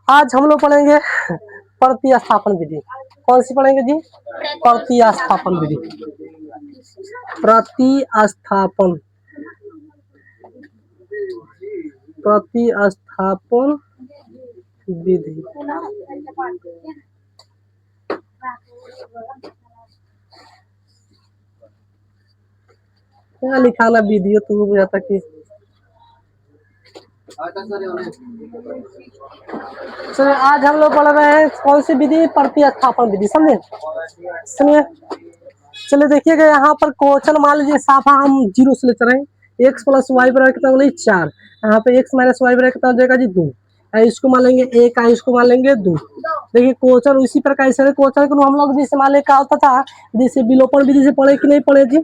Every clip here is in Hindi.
आज हम लोग पढ़ेंगे प्रतिस्थापन विधि। कौन सी पढ़ेंगे जी? प्रतिस्थापन विधि। प्रतिस्थापन प्रतिस्थापन विधि। क्या लिखा ना वीडियो तो बुझाता कि सर आज हम लोग पढ़ रहे हैं कौन सी विधि? प्रतिस्थापन विधि। समझे? सुनिए, चलिए देखिएगा यहाँ पर क्वेश्चन मान लीजिए साफा हम जीरो से ले चल रहे हैं। एक्स प्लस वाई बराबर कितना बोले 4। यहाँ पे एक्स माइनस वाई बराबर कितना हो जाएगा जी 2। इसको मान लेंगे एक, इसको मान लेंगे 2। देखिए क्वेश्चन उसी प्रकार से क्वेश्चन को हम लोग जिससे मान ले क्या होता था, जैसे विलोपन विधि से पढ़े कि नहीं पढ़े जी?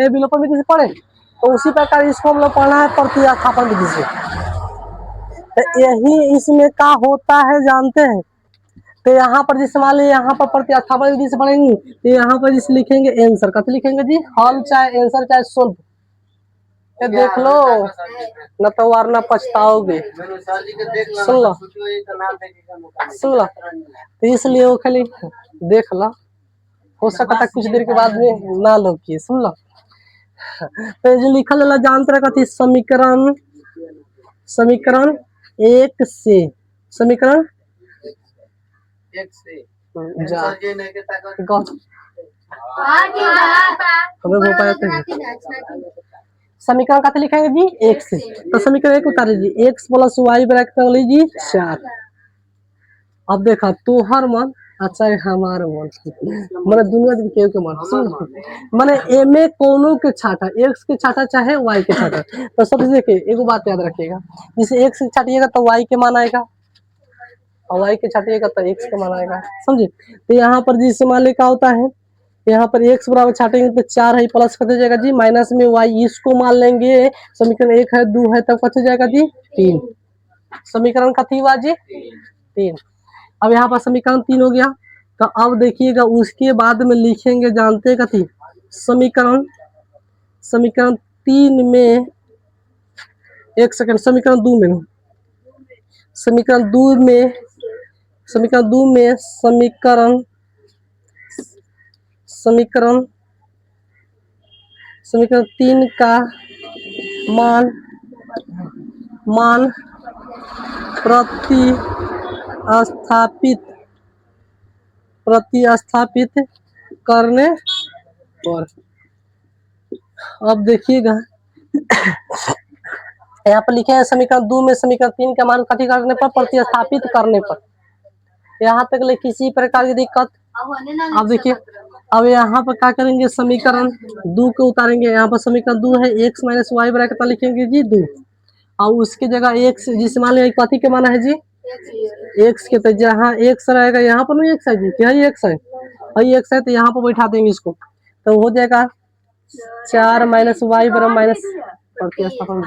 विलोपन विधि से पढ़े, तो उसी प्रकार इसको हम लोग पढ़ना है प्रतिस्थापन विधि से। तो यही इसमें क्या होता है जानते हैं? तो यहाँ पर जिस मान लीजिए यहाँ पर प्रतिस्थापन विधि से पढ़ेंगे तो यहाँ पर जिस लिखेंगे आंसर, कब लिखेंगे जी? हल चाहे आंसर चाहे सोल्व। ये देख लो न तो वरना पछताओगे। सुन लो सुन लो, तो इसलिए वो खाली देख लो, हो सकता है कुछ देर के बाद में ना लो किए। सुन लो, तो जो लिखल वाला जानते रहे कथी? समीकरण, समीकरण एक से, समीकरण एक से समीकरण का लिखेंगे जी एक से, तो समीकरण एक उतारे जी एक्स प्लस वाई बराबर लीजिए 4। अब देखा तोहर मन अच्छा है हमार मन, मैंने दुनिया दिन के मन मैंने ए में कोनो के छाटा, एक्स के छाटा चाहे वाई के छाटा। तो सब देखिए एगो बात याद रखिएगा, जैसे एक्स छाटिएगा तो वाई के मान आएगा, और वाई के छाटिएगा तो एक्स के मान आएगा। समझे? तो यहाँ पर जिससे मान ले क्या होता है, यहाँ पर एक्स बराबर छाटेंगे तो 4 है, प्लस कट जाएगा जी माइनस में वाई, इसको मान लेंगे। समीकरण 1 है 2 है तब कट जाएगा जी 3। समीकरण कथी हुआ जी 3। अब यहाँ पर समीकरण 3 हो गया। तो अब देखिएगा उसके बाद में लिखेंगे जानते कथी? समीकरण, समीकरण 3 में एक सेकंड, समीकरण 2 में, समीकरण 2 में, समीकरण 2 में समीकरण, समीकरण, समीकरण 3 का मान, मान प्रतिस्थापित, प्रतिस्थापित करने पर। अब देखिएगा यहाँ पर लिखे हैं समीकरण 2 में समीकरण 3 का मान कथी करने पर? प्रतिस्थापित करने पर। यहाँ तक ले किसी प्रकार की दिक्कत? अब देखिए, अब यहाँ पर क्या करेंगे? समीकरण 2 को उतारेंगे। यहाँ पर समीकरण 2 है एक्स माइनस वाई बराबर कितना लिखेंगे जी 2, और उसकी जगह एक्स जिस मान लिया कथी के माना है जी एक्स के, तो जहाँ एक्स रहेगा यहाँ पर नहीं एक्स है जी, क्या एक्स है, एक्स है तो यहाँ पर बैठा देंगे इसको, तो हो जाएगा 4 माइनस वाई बराबर माइनस प्रतिस्थापन।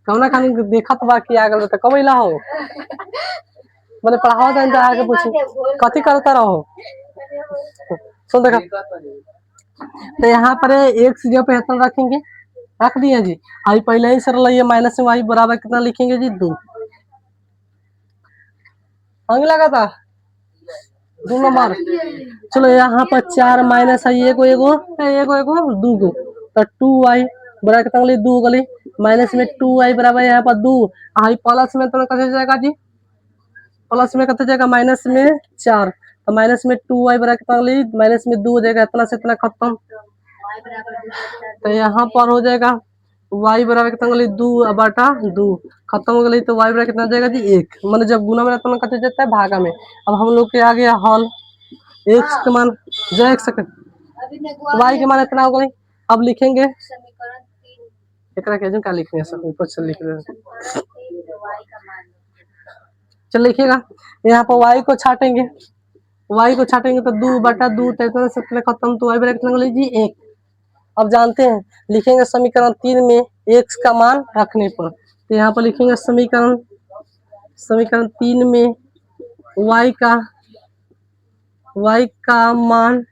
कौना खानी देखा तो बाकी आ गल तो कब इला हो मैंने पढ़ावा था तो आगे पूछी कथी करता रहो। सुन देखा, तो यहाँ पर एक्स जगह पे इतना रखेंगे, रख दिया जी। आई पहले ही सरल ये माइनस में वाई बराबर कितना लिखेंगे जी 2। अंग लगा था 2 नंबर। चलो यहाँ पर 4 माइनस है एगो एगो एगो एगो 2 गो, तो 2y बराबर कितना गली 2 गली, माइनस में 2y बराबर यहाँ पर 2, आई प्लस में तो कैसे जाएगा जी? प्लस में कितना जाएगा? माइनस में 4, तो माइनस में 2y बराबर कितना गली, माइनस में 2 हो जाएगा, इतना से इतना खत्म। तो यहाँ पर हो जाएगा y बराबर कितना गली 2 बटा 2, खत्म हो गई। तो y बराबर कितना जाएगा जी 1, मतलब जब गुना में तो कट जाता है भागा में। अब हम लोग के आ गया हल, एक्स के मान जो एक सेकंड वाई के मान इतना हो गई। अब लिखेंगे क्या लिखेंगे सब ऊपर से लिख रहे, चल लिखिएगा यहाँ पर वाई को छाटेंगे, वाई को छाटेंगे तो 2 बटा 2 से खत्म, तो वाई बराबर कितना लीजिए 1। अब जानते हैं लिखेंगे समीकरण 3 में एक्स का मान रखने पर, तो यहाँ पर लिखेंगे समीकरण, समीकरण 3 में वाई का, वाई का मान,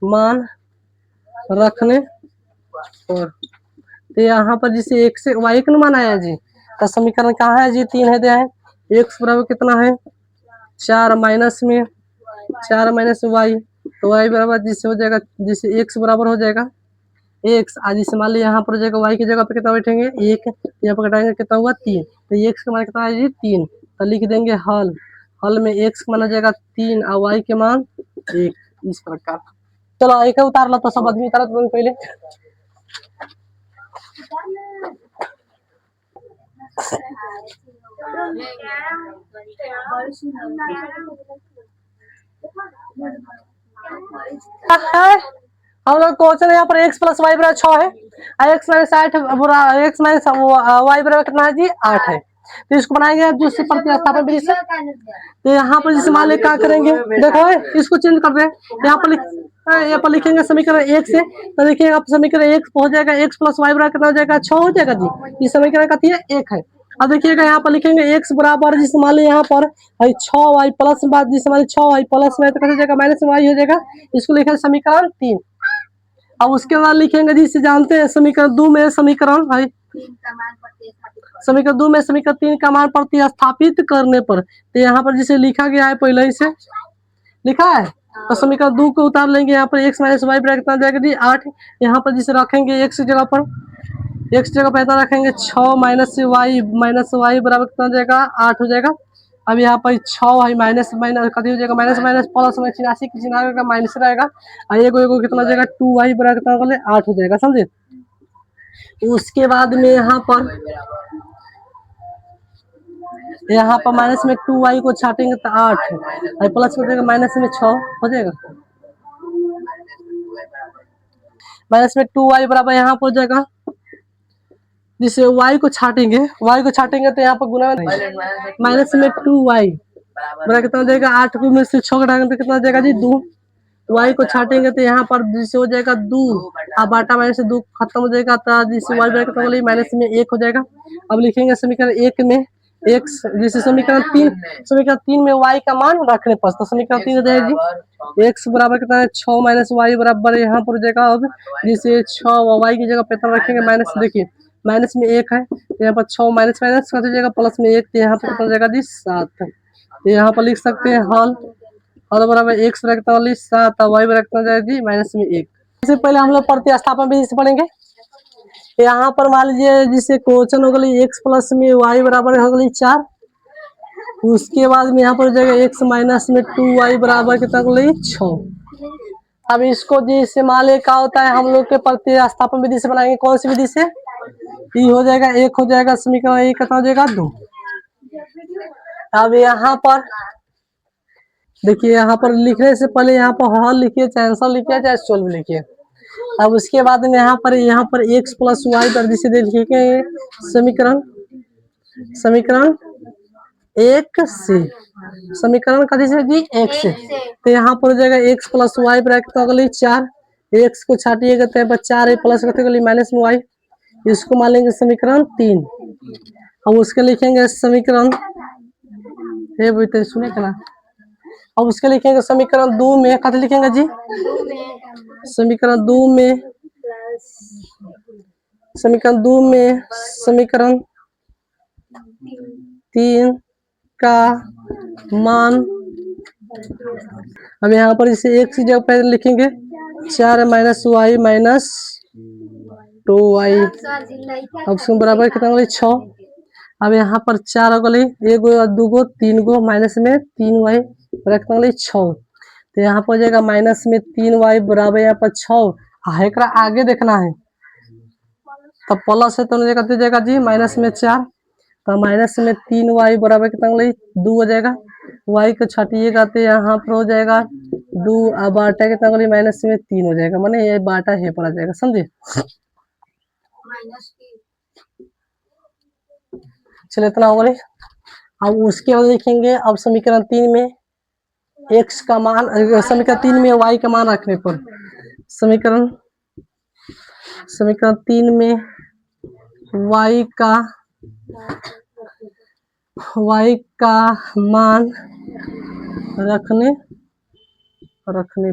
मान रखने पर। तो यहाँ पर जिसे x से y का मान आया जी, तो समीकरण कहाँ है जी, 3 है दिया है। x बराबर कितना है 4 माइनस में 4 माइनस वाई, तो y बराबर जिससे हो जाएगा, जिससे x बराबर हो जाएगा x, आज इसे मान लिया यहाँ पर हो जाएगा y की जगह पे कितना बैठेंगे 1, यहाँ पर घटाएंगे कितना हुआ 3, तो x का मान कितना है जी 3, तो लिख देंगे हल, हल में x का मान हो जाएगा 3 और y के मान 1, इस प्रकार। चलो एक उतार लो तो सब आदमी उतार दो पहले। हम लोग क्वेश्चन यहाँ पर x प्लस वाई बराबर 6 है, x minus 8 x minus Y बराबर कितना है जी 8 है। तो इसको बनाएंगे अब जिससे प्रतिस्थापन विधि से। तो यहाँ पर जिसे मान ले क्या करेंगे, देखो इसको चेंज कर रहे हैं, यहाँ पर लिखेंगे समीकरण 1 से, तो देखिए आप समीकरण 1 हो जाएगा x प्लस वाई बराबर कितना हो जाएगा 6 हो जाएगा जी, इस समीकरण का 1 है। अब देखिएगा यहाँ पर लिखेंगे x बराबर जिसे मान ली यहाँ पर 6y प्लस बाद जिसे मान 6y प्लस में तो कैसे हो जाएगा माइनस वाई हो जाएगा, इसको लिखेंगे समीकरण 3। अब उसके बाद लिखेंगे जिसे जानते हैं समीकरण 2 में समीकरण समीकरण 2 में समीकरण 3 का मान प्रतिस्थापित करने पर, तो यहाँ पर जिसे लिखा गया है पहले ही से लिखा है, तो समीकरण 2 को उतार लेंगे, यहाँ पर x माइनस वाई बराबर कितना जाएगा जी 8, यहाँ पर जिसे रखेंगे x जगह पर, x जगह पर इतना रखेंगे 6 माइनस वाई बराबर कितना जाएगा 8 हो जाएगा। अब यहाँ पर 6 है माइनस माइनस कभी हो जाएगा माइनस माइनस प्लस में 86 की चिन्ह का माइनस रहेगा, और एगो कितना जाएगा 2y बराबर कितना 8 हो जाएगा, समझे। उसके बाद में यहाँ पर माइनस में 2y को छाटेंगे तो 8 और प्लस कर देगा माइनस में 6 हो जाएगा, माइनस में 2y बराबर यहाँ पर हो जाएगा, जिसे y को छाटेंगे तो यहाँ पर गुना माइनस में 2y बराबर कितना हो जाएगा 8 को में से 6 घटाएंगे तो कितना हो जाएगा जी 2, y को छाटेंगे तो यहाँ पर जिसे हो जाएगा 2 अब बाटा माइनस से 2 खत्म हो जाएगा, तो जिसे y बराबर कितना हो माइनस में 1 हो जाएगा। अब लिखेंगे समीकरण 1 में x, जिसे समीकरण 3 में y का मान रखने पर, तो समीकरण 3 हो जाएगी x बराबर कितना है 6 माइनस वाई बराबर यहाँ पर हो जाएगा, अब जिसे 6 y की जगह पे कितना रखेंगे माइनस, देखिए माइनस में 1 है, यहाँ पर 6 माइनस माइनस कर दीजिएगा प्लस में 1, तो यहाँ पर कितना हो जाएगा जी 7, तो यहाँ पर लिख सकते हैं हल बराबर x रखता है 7 और y रखता जाएगा जी माइनस में 1। सबसे पहले हम लोग प्रतिस्थापन विधि से पढ़ेंगे। यहाँ पर मान लीजिए जिसे क्वेश्चन हो गई x प्लस में y बराबर हो गई 4, उसके बाद में यहाँ पर हो जाएगा x माइनस में 2y बराबर कितना हो गई 6। अब इसको जी से मान ले क्या होता है, हम लोग के प्रतिस्थापन विधि से बनाएंगे, कौन सी विधि से, ये हो जाएगा 1 हो जाएगा समीकरण 1 कितना हो जाएगा 2। अब यहाँ पर देखिए, यहाँ पर लिखने से पहले यहाँ पर हल लिखिए, चाहे आंसर लिखिए, चाहे सोल्व लिखिए। अब उसके बाद में यहाँ पर x प्लस वाई पर जिसे देखिए समीकरण 1 से, समीकरण का जैसे जी 1 से, तो यहाँ पर हो जाएगा x प्लस वाई बराबर अगली 4, x को छाटिएगा तो 4 प्लस करते अगली माइनस में y, इसको मान लेंगे समीकरण 3। अब उसके लिखेंगे समीकरण सुने क्या, अब उसके लिखेंगे समीकरण 2 में कत लिखेंगे जी, समीकरण 2 में समीकरण 3 का मान, अब यहाँ पर इसे एक सी जगह पर लिखेंगे 4 माइनस वाई माइनस 2y, अब बराबर कितना होगा 6। अब यहाँ पर 4 हो गई, 1 2 3 माइनस में 3y बराबर 6, तो यहाँ पर हो जाएगा माइनस में 3y बराबर यहाँ पर 6, एकरा आगे देखना है तो प्लस है तो दे जाएगा जी माइनस में 4, तो माइनस में 3y बराबर कितना 2 हो जाएगा, y को छाटिएगा तो यहाँ पर हो जाएगा 2 और बाटा कितना माइनस में 3 हो जाएगा, माने ये बाटा है पड़ा जाएगा, समझे। चलिए इतना हो गई। अब उसके बाद लिखेंगे, अब समीकरण 3 में x का मान, समीकरण 3 में y का मान रखने पर, समीकरण 3 में y का मान रखने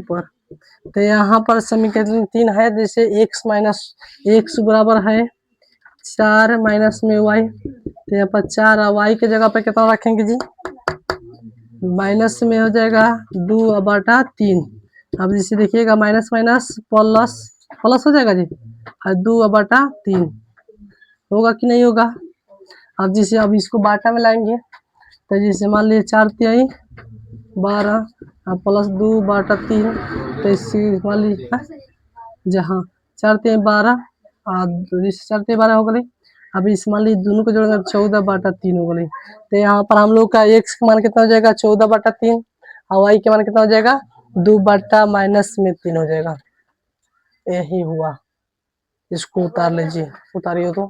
पर, तो यहाँ पर समीकरण 3 है, जैसे x माइनस x बराबर है 4 माइनस में y, तो यहाँ पर 4 y की जगह पे कितना रखेंगे जी, माइनस में हो जाएगा 2/3। अब जैसे देखिएगा माइनस माइनस प्लस प्लस हो जाएगा जी, और 2/3 होगा कि नहीं होगा। अब जैसे अब इसको बाटा में लाएंगे, तो जैसे मान लीजिए 4 तिहाई 12 और प्लस 2/3, तो इससे मान लीजिए जहाँ 4 तिहाई 12 और 4 तिहाई 12 हो गई। अब इस मान लीजिए दोनों को जोड़ेंगे 14/3 हो गई। तो यहाँ पर हम लोग का x का मान कितना हो जाएगा 14/3 और y के मान कितना हो जाएगा 2/-3 हो जाएगा। यही हुआ, इसको उतार लीजिए, उतारिए। तो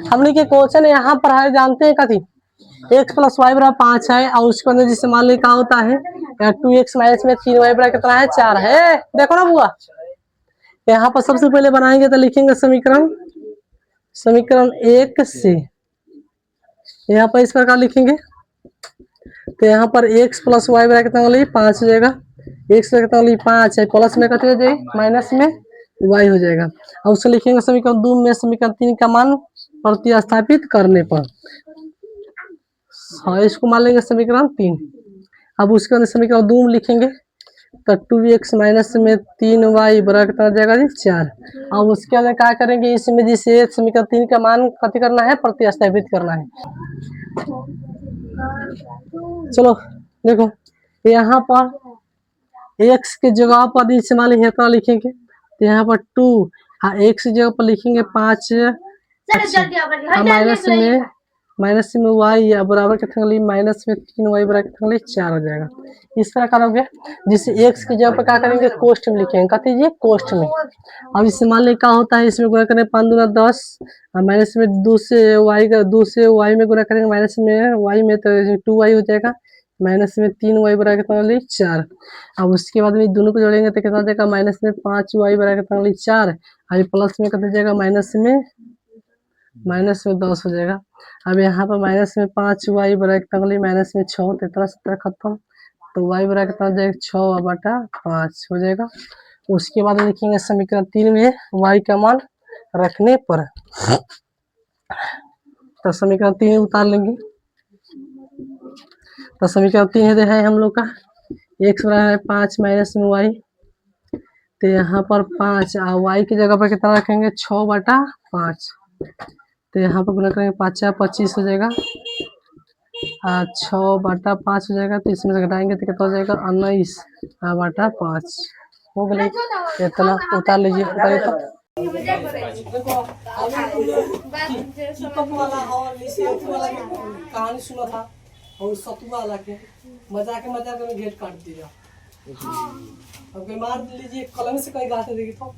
हमने के क्वेश्चन यहाँ पर है, जानते हैं कथी, x + y = 5 है और उसके अंदर जिससे मान ली क्या होता है 2x - में 3y = कितना है 4 है। देखो ना बुआ, यहाँ पर सबसे पहले बनाएंगे तो लिखेंगे समीकरण 1 से, यहाँ पर इस प्रकार लिखेंगे। तो यहाँ पर x + y = कितना होगा 5 हो जाएगा, x कितना होगा 5 है, प्लस में कितना हो जाएगा माइनस में y हो जाएगा। अब उसको लिखेंगे समीकरण 2 में समीकरण 3 का मान प्रतिस्थापित करने पर, हाँ इसको मान लेंगे समीकरण 3। अब उसके अंदर समीकरण 2 में लिखेंगे तो 2x - में 3y = कितना हो जाएगा जी 4। अब उसके अंदर क्या करेंगे, इसमें जिसे समीकरण 3 का मान कथी करना है, प्रतिस्थापित करना है। चलो देखो, यहाँ पर x के जगह पर इसे मान लीजिए इतना लिखेंगे, तो यहाँ पर 2 और x की जगह पर लिखेंगे 5 माइनस में y या बराबर कितना माइनस में 3y = कितना 4 हो जाएगा। इस तरह करोगे, जिसे x की जगह पर क्या करेंगे कोष्ठ में लिखेंगे, क्या कीजिए कोष्ठ में। अब इससे मान लीजिए क्या होता है, इसमें गुणा करें 5 दूना 10 और माइनस में 2 से y में गुणा करेंगे, माइनस में y में तो 2y हो जाएगा, माइनस में 3y = कितना 4। अब उसके बाद में दोनों को जोड़ेंगे तो कितना हो जाएगा माइनस में 5y = कितना 4 और प्लस में कितना जाएगा माइनस में 10 हो जाएगा। अब यहाँ पर माइनस में 5y = कितना माइनस में 6, 17 खत्म, तो y = कितना हो जाएगा 6/5 हो जाएगा। उसके बाद लिखेंगे समीकरण 3 में y का मान रखने पर, तो समीकरण 3 उतार लेंगे। तो समीकरण 3 है हम लोग का x = 5 माइनस में y, तो यहाँ पर 5 और y की जगह पर कितना रखेंगे 6/5, तो यहाँ पर गुणा करेंगे 5 × 25 हो जाएगा और 6/5 हो जाएगा, तो इसमें से घटाएंगे तो कितना हो जाएगा 19/5 हो गया। इतना उतार लीजिए, उतारिए तो कहानी सुना था और सतुआ वाला के मजाक में घेट काट दिया। अब मार लीजिए कलम से, कहीं गाते देखिए तो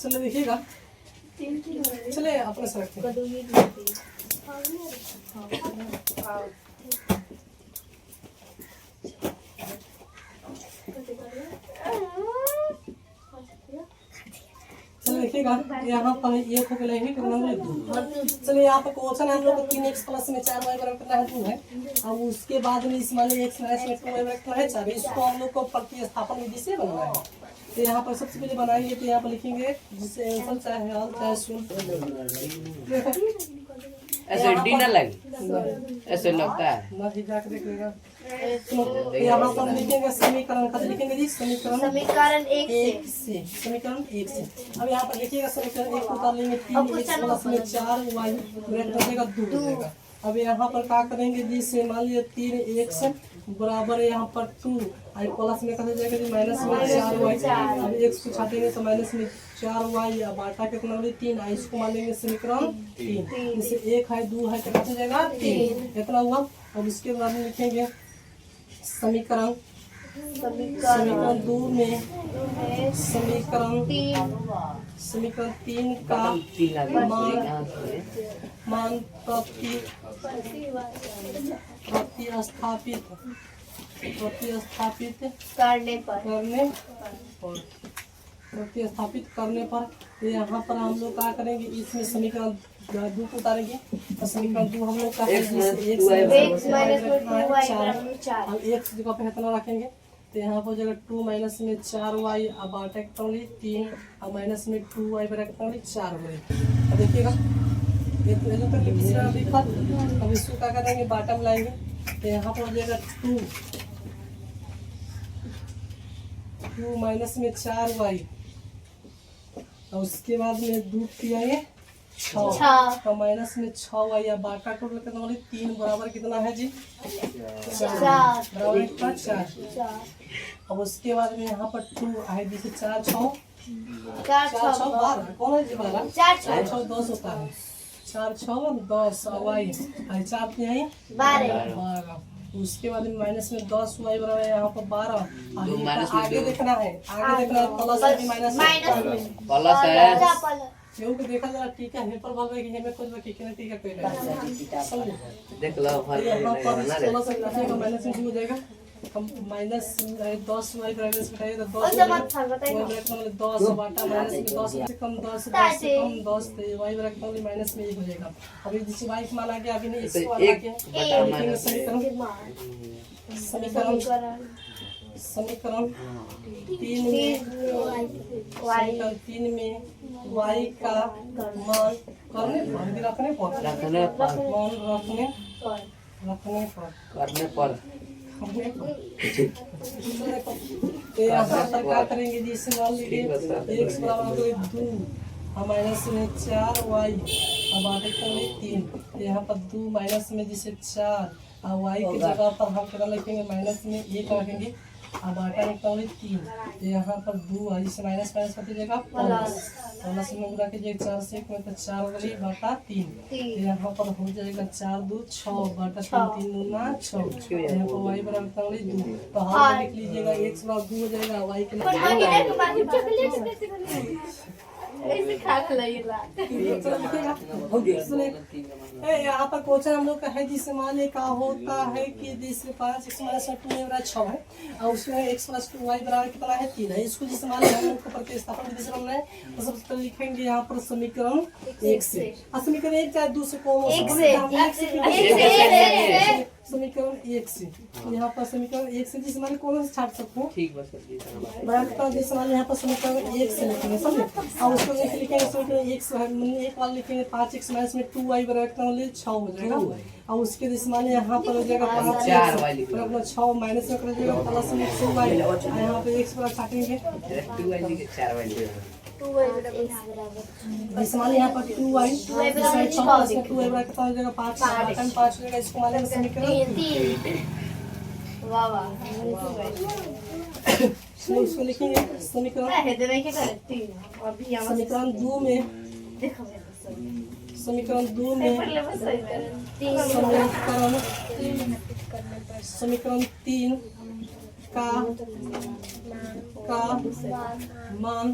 चलो देखिएगा, चले अपने से रखते हैं। चलो देखिएगा, यहाँ पर एक हो गया है, चलिए यहाँ पर क्वेश्चन हम लोग 3x + में 4y = कितना है 2 है। अब उसके बाद में इसमें x - में 2y = कितना है 4, इसको हम लोग को प्रतिस्थापन विधि से बनाना है। तो यहाँ पर सबसे पहले बनाएंगे, तो यहाँ पर लिखेंगे जिससे आंसर चाहे हल चाहे शून्य, ऐसे डी ना लगे, ऐसे लगता है ना ही जाके देखिएगा। तो यहाँ पर लिखेंगे समीकरण का, लिखेंगे जी समीकरण 1 से, समीकरण 1 से। अब यहाँ पर लिखिएगा समीकरण 1 उतार लेंगे, 3x + में 4y = 2 हो जाएगा। अब यहाँ पर क्या करेंगे जी, से मान लीजिए 3x बराबर यहाँ पर 2 और प्लस में कितना जाएगा जी माइनस में 4y। अब x को छाटेंगे तो माइनस में 4y या बाटा कितना होगा 3, इसको मान लेंगे समीकरण 3। जैसे 1 है 2 है कितना हो जाएगा 3, इतना हुआ। अब इसके बाद में लिखेंगे समीकरण 2 में समीकरण 3 का मान प्रतिस्थापित करने पर प्रतिस्थापित करने पर तो यहाँ पर हम लोग क्या करेंगे, इसमें समीकरण 2 को उतारेंगे। तो समीकरण 2 हम लोग का है, X में जिससे two y बराबर x माइनस में 2y बराबर 4 हम x जगह पे कितना रखेंगे, तो यहाँ पर जगह 2 माइनस में 4y अब बाटा कितना 3 और माइनस में 2y बराबर कितना 4 हो गई। अब देखिएगा ये तो जो तक किसी तरह दिक्कत, अब इसको क्या करेंगे बाटा में लाएंगे। तो यहाँ पर हो जाएगा 2 माइनस में 4y और उसके बाद में 2 किया 6 तो माइनस में 6y या बाटा टोटल कितना होगी 3 बराबर कितना है जी 4 बराबर कितना 4। अब उसके बाद में यहाँ पर 2 है, जिसे 4 6 12 कौन है जी 12 4 6 10 होता है, 4 6 10 y 4 यही 12। उसके बाद में माइनस में 10 y बराबर है यहाँ पर 12। आगे देखना है, आगे देखना है प्लस है कि माइनस प्लस है केहू को देखा जरा ठीक है हेपर भर कि हमें कुछ बाकी के ठीक है कोई नहीं समझ देख लो भाई यहाँ पर ना रे 16 से काटेगा माइनस में हो जाएगा, हम माइनस 10 y ब्राइटनेस घटाइए तो 10 मतलब 10 बाटा माइनस में 10 से कम 10 से कम 10 तो y ब्रैकेट में माइनस में 1 हो जाएगा। अभी जिसे y को माना गया अभी नहीं इसको वाला के समीकरण 3 में y का मान करने पर रखने पर करने पर तो यहाँ पर क्या करेंगे जी, इसे मान लीजिए x बराबर 2 और माइनस में 4y अब आगे करेंगे 3। यहाँ पर 2 माइनस में जिसे 4 और y की जगह पर हम कितना लिखेंगे माइनस में 1 रखेंगे अब आटा निकालेंगे 3। तो यहाँ पर 2 है, जिसे माइनस माइनस करते जगह प्लस में गुणा कीजिए 4 से 1 में तो 4 हो गई बटा 3। तो यहाँ पर हो जाएगा 4 2 6 बटा 3 गुना 6। यहाँ पर y बराबर कितना होगी 2। तो हाल में लिख लीजिएगा x बराबर 2 हो जाएगा, y के यहाँ पर क्वेश्चन हम लोग का है जिससे मान ले का होता है कि जिससे 5 x माइनस 2 बराबर 6 है और उसमें x प्लस 2y बराबर कितना है 3 है। इसको जिससे मान ले हम लोग को प्रतिस्थापन विधि से हमने है तो सबसे पहले लिखेंगे यहाँ पर समीकरण 1 से समीकरण 1 चाहे 2 से कौन समीकरण 1 से यहाँ पर समीकरण 1 से जिस मान कौन से छाट सकते हैं ठीक बस कर बराबर जिस मान यहाँ पर समीकरण 1 से लिखेंगे समझे और उसको लिखेंगे समीकरण 1 से एक वाला लिखेंगे 5x माइनस में 2y बराबर कितना होगा 6 हो जाएगा और उसके जिस मान यहाँ पर हो जाएगा 5 बराबर 6 माइनस में कर जाएगा प्लस में 2y यहाँ पे x बराबर काटेंगे 2y लिखे 4y इस मान यहाँ पर 2y प्लस 6 प्लस में 2y बराबर कितना हो जाएगा 5 5 हो जाएगा। इसको मान लेंगे समीकरण उसको लिखेंगे समीकरण 2 में समीकरण 3 का मान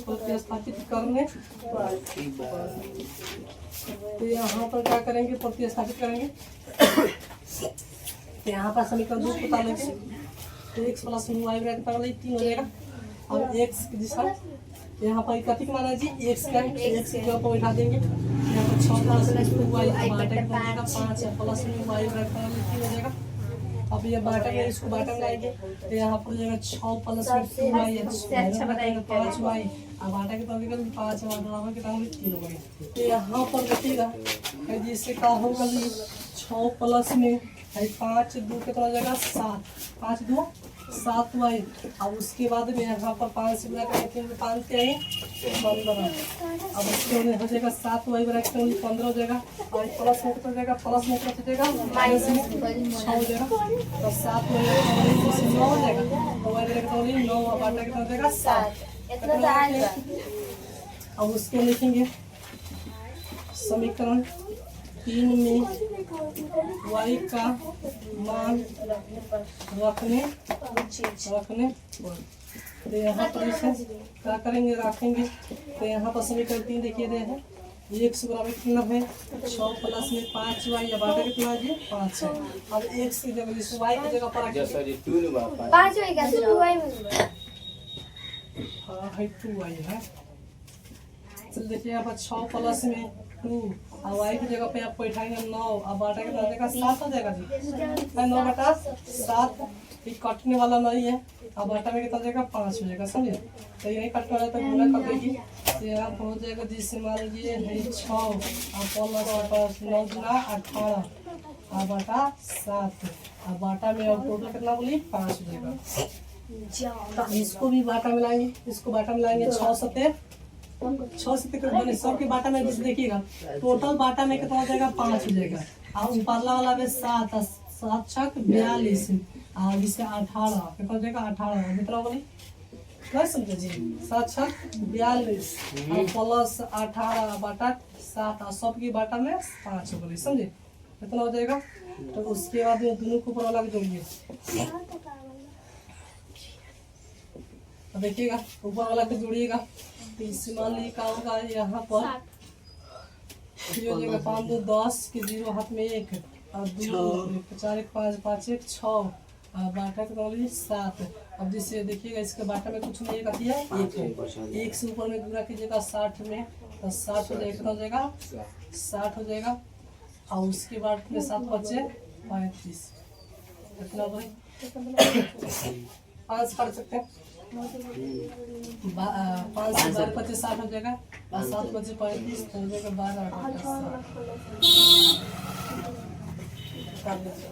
प्रतिस्थापित करने तो यहाँ पर क्या करेंगे प्रतिस्थापित करेंगे तो यहाँ पर समीकरण 2 बता लेंगे तो x प्लस y ब्रैकेट पर 3 हो जाएगा और x की दिशा यहाँ पर कथी माना जी x का x की जगह पर बैठा देंगे यहाँ पर 6 प्लस 2y बाटा का बनेगा 5 प्लस y ब्रैकेट पर 3 हो जाएगा। अब ये बाटा में इसको बाटा में लाएंगे तो यहाँ पर जाएगा 6 प्लस 2y 5y अब बाटा के तरफ 5 बराबर कितना होगा 3 होगा। तो यहाँ पर देखिएगा जिससे क्या होगा 6 प्लस में 5 2 कितना हो जाएगा 7 5 2 7y अब उसके बाद में यहाँ पर 5 से गुणा करेंगे 5 के 15 अब उसके बाद हो जाएगा 7y बराबर 15 हो जाएगा और प्लस में कितना जाएगा प्लस में कितना जाएगा माइनस में 6 हो जाएगा तो 7y 9 हो जाएगा तो y बराबर 9 और बाटा कितना हो जाएगा 7। अब उसके लिखेंगे समीकरण 3 में y का मान रखने तो यहाँ पर इसे क्या करेंगे रखेंगे तो यहाँ पर समीकरण 3 देखिए रहे हैं x बराबर कितना है 6 प्लस में 5y या बाटा कितना है जी 5 है। अब x की जगह इस y की जगह पर रखिए जैसा जी 2 नु बापा 5 में कैसे 2y में हाँ है 2y है। चल देखिए यहाँ पर 6 प्लस में 2 और y की जगह पे आप बैठाएंगे 9 और बाटा कितना हो जाएगा 7 हो जाएगा जी। 9 बटा 7 ये कटने वाला नहीं है। अब बाटा में कितना हो जाएगा 5 हो जाएगा समझे। तो यही कटने वाला तो गुना कर देगी तो यहाँ पर हो जाएगा जिससे मान लीजिए है 6 और प्लस 9 गुना 18 और बाटा 7 और बाटा में और टोटल कितना बोली 5 हो जाएगा। तो इसको भी बाटा मिलाएंगे इसको बाटा मिलाएंगे 6 सत्ते 6 सत्ते बने सबके बाटा में जिस देखिएगा टोटल बाटा में कितना हो जाएगा 5 हो जाएगा। और ऊपरला वाला में 7 7 छक 42 और जिससे 18 कितना हो जाएगा 18 कितना बोली नहीं समझे जी 7 छक 42 और प्लस 18 बाटा 7 और सबकी बाटा में 5 बोली समझे कितना हो जाएगा। तो उसके बाद में दोनों को ऊपर वाला भी जोड़िए तो देखिएगा ऊपर वाला को जोड़िएगा तो इससे मान लीजिए क्या होगा यहाँ पर हो जाएगा 5 2 10 के 0 हाथ में 1 और 2 4 1 5 5 1 6 और बाटा कितना बोलिए 7। अब जिससे देखिएगा इसके बाटा में कुछ नहीं है है 1 है 1 से ऊपर में गुना कीजिएगा 60 में तो 60 हो जाएगा कितना हो जाएगा 60 हो जाएगा। और उसके बाद में 7 बचे 35 कितना भाई 5 पढ़ सकते हैं 5 से 12 बचे 60 हो जाएगा और 7 बचे 35 तो हो जाएगा 12 कर दीजिए।